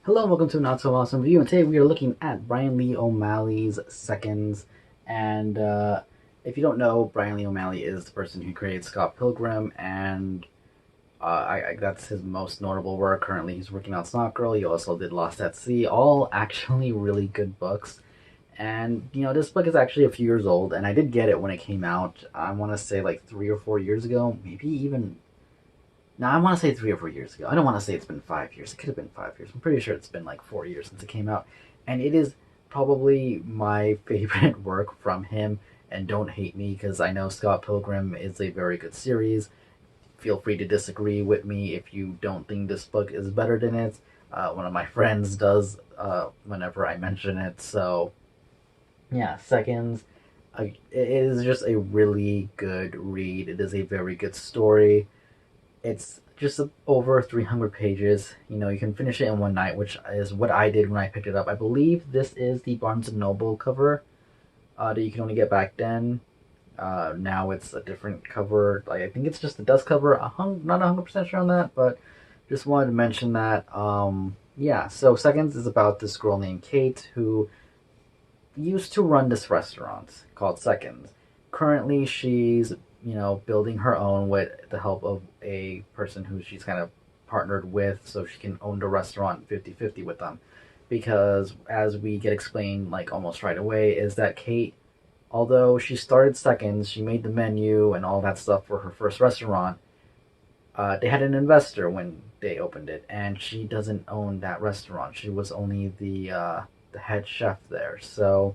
Hello and welcome to Not So Awesome Review, and today we are looking at Brian Lee O'Malley's Seconds. And if you don't know, Brian Lee O'Malley is the person who created Scott Pilgrim, and that's his most notable work. Currently, he's working on Snot Girl. He also did Lost at Sea, all actually really good books. And this book is actually a few years old, and I did get it when it came out. I want to say like 3 or 4 years ago, maybe even now, I want to say 3 or 4 years ago. I don't want to say it's been 5 years. It could have been 5 years. I'm pretty sure it's been like 4 years since it came out. And it is probably my favorite work from him. And don't hate me because I know Scott Pilgrim is a very good series. Feel free to disagree with me if you don't think this book is better than it. One of my friends does whenever I mention it. So, yeah, Seconds. It is just a really good read. It is a very good story. It's just over 300 pages. You can finish it in one night, which is what I did when I picked it up. I believe this is the Barnes& and Noble cover that you can only get back then. Now it's a different cover. Like, I think it's just the dust cover. Not 100% sure on that, but just wanted to mention that. Yeah, so Seconds is about this girl named Kate who used to run this restaurant called Seconds. Currently, she's building her own with the help of a person who she's kind of partnered with so she can own the restaurant 50-50 with them. Because as we get explained like almost right away, is that Kate, although she started Seconds, she made the menu and all that stuff for her first restaurant. They had an investor when they opened it, and she doesn't own that restaurant. She was only the head chef there. So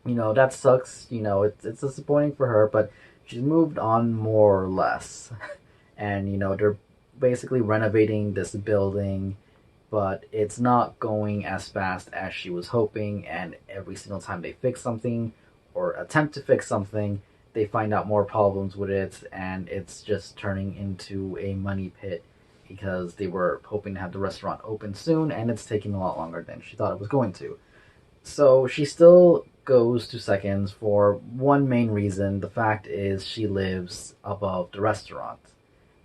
that sucks. It's disappointing for her, but she's moved on more or less. And they're basically renovating this building, but it's not going as fast as she was hoping. And every single time they fix something or attempt to fix something, they find out more problems with it, and it's just turning into a money pit because they were hoping to have the restaurant open soon, and it's taking a lot longer than she thought it was going to. So she still goes to Seconds for one main reason. The fact is she lives above the restaurant.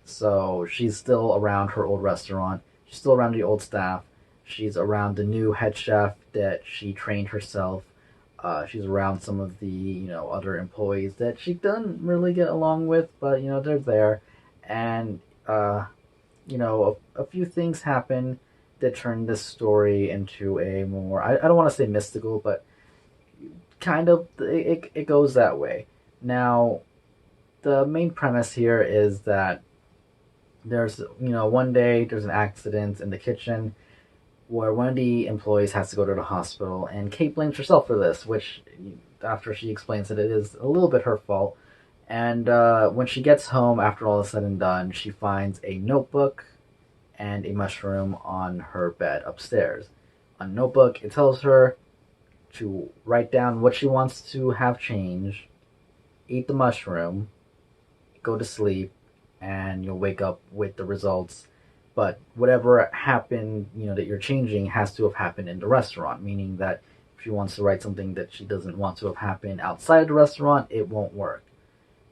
So she's still around her old restaurant. She's still around the old staff. She's around the new head chef that she trained herself. She's around some of the other employees that she doesn't really get along with, but they're there. And a few things happen that turn this story into a more, I don't want to say mystical, but kind of it goes that way. Now, the main premise here is that there's one day there's an accident in the kitchen where one of the employees has to go to the hospital, and Kate blames herself for this, which after she explains that it is a little bit her fault. And when she gets home after all is said and done, she finds a notebook and a mushroom on her bed upstairs. On the notebook, it tells her to write down what she wants to have changed, eat the mushroom, go to sleep, and you'll wake up with the results. But whatever happened, that you're changing has to have happened in the restaurant, meaning that if she wants to write something that she doesn't want to have happen outside the restaurant, it won't work.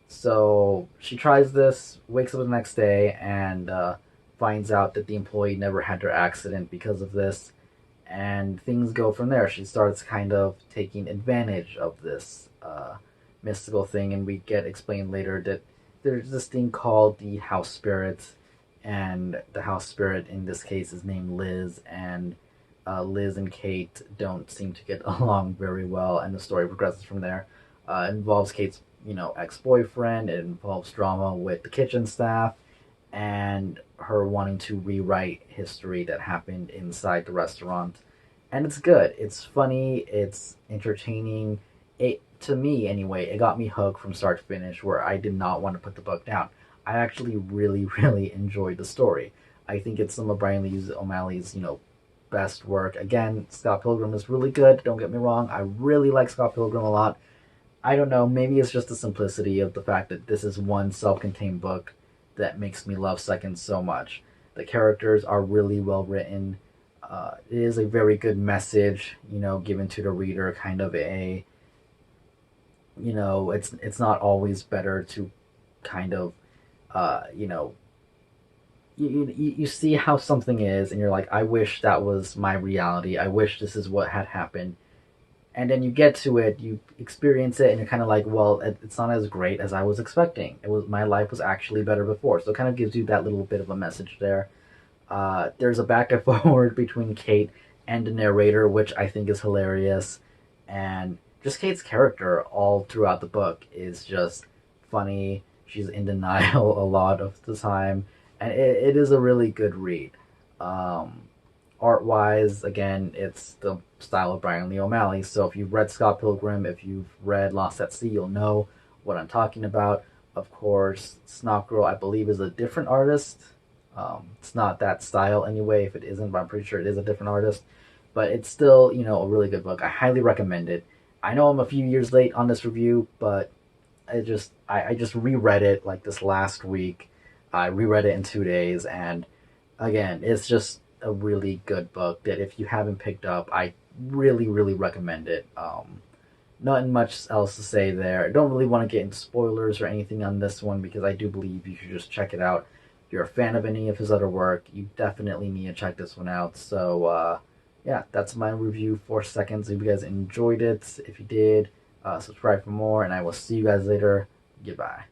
So she tries this, wakes up the next day, and finds out that the employee never had their accident because of this, and things go from there. She starts kind of taking advantage of this mystical thing, and we get explained later that there's this thing called the house spirit, and the house spirit in this case is named Liz, and Liz and Kate don't seem to get along very well, and the story progresses from there. It involves Kate's ex-boyfriend. It involves drama with the kitchen staff, and her wanting to rewrite history that happened inside the restaurant. And it's good. It's funny. It's entertaining. It, to me anyway, it got me hooked from start to finish, where I did not want to put the book down. I actually really, really enjoyed the story. I think it's some of Brian Lee O'Malley's, best work. Again, Scott Pilgrim is really good. Don't get me wrong. I really like Scott Pilgrim a lot. I don't know. Maybe it's just the simplicity of the fact that this is one self-contained book that makes me love Seconds so much. The characters are really well written. It is a very good message, given to the reader. Kind of a, it's not always better to kind of, you see how something is, and you're like, I wish that was my reality. I wish this is what had happened. And then you get to it, you experience it, and you're kind of like, well, it's not as great as I was expecting. It was, my life was actually better before. So it kind of gives you that little bit of a message there. There's a back and forward between Kate and the narrator, which I think is hilarious, and just Kate's character all throughout the book is just funny. She's in denial a lot of the time, and it is a really good read. Um, Art wise, again, it's the style of Bryan Lee O'Malley. So if you've read Scott Pilgrim, if you've read Lost at Sea, you'll know what I'm talking about. Of course, Snot Girl, I believe, is a different artist. It's not that style anyway. If it isn't, but I'm pretty sure it is a different artist. But it's still, a really good book. I highly recommend it. I know I'm a few years late on this review, but I just reread it like this last week. I reread it in 2 days, and again, it's just a really good book that if you haven't picked up, I really, really recommend it. Nothing much else to say there. I don't really want to get into spoilers or anything on this one because I do believe you should just check it out. If you're a fan of any of his other work, you definitely need to check this one out. So, yeah, that's my review, 4 seconds. If you guys enjoyed it, if you did, subscribe for more, and I will see you guys later. Goodbye.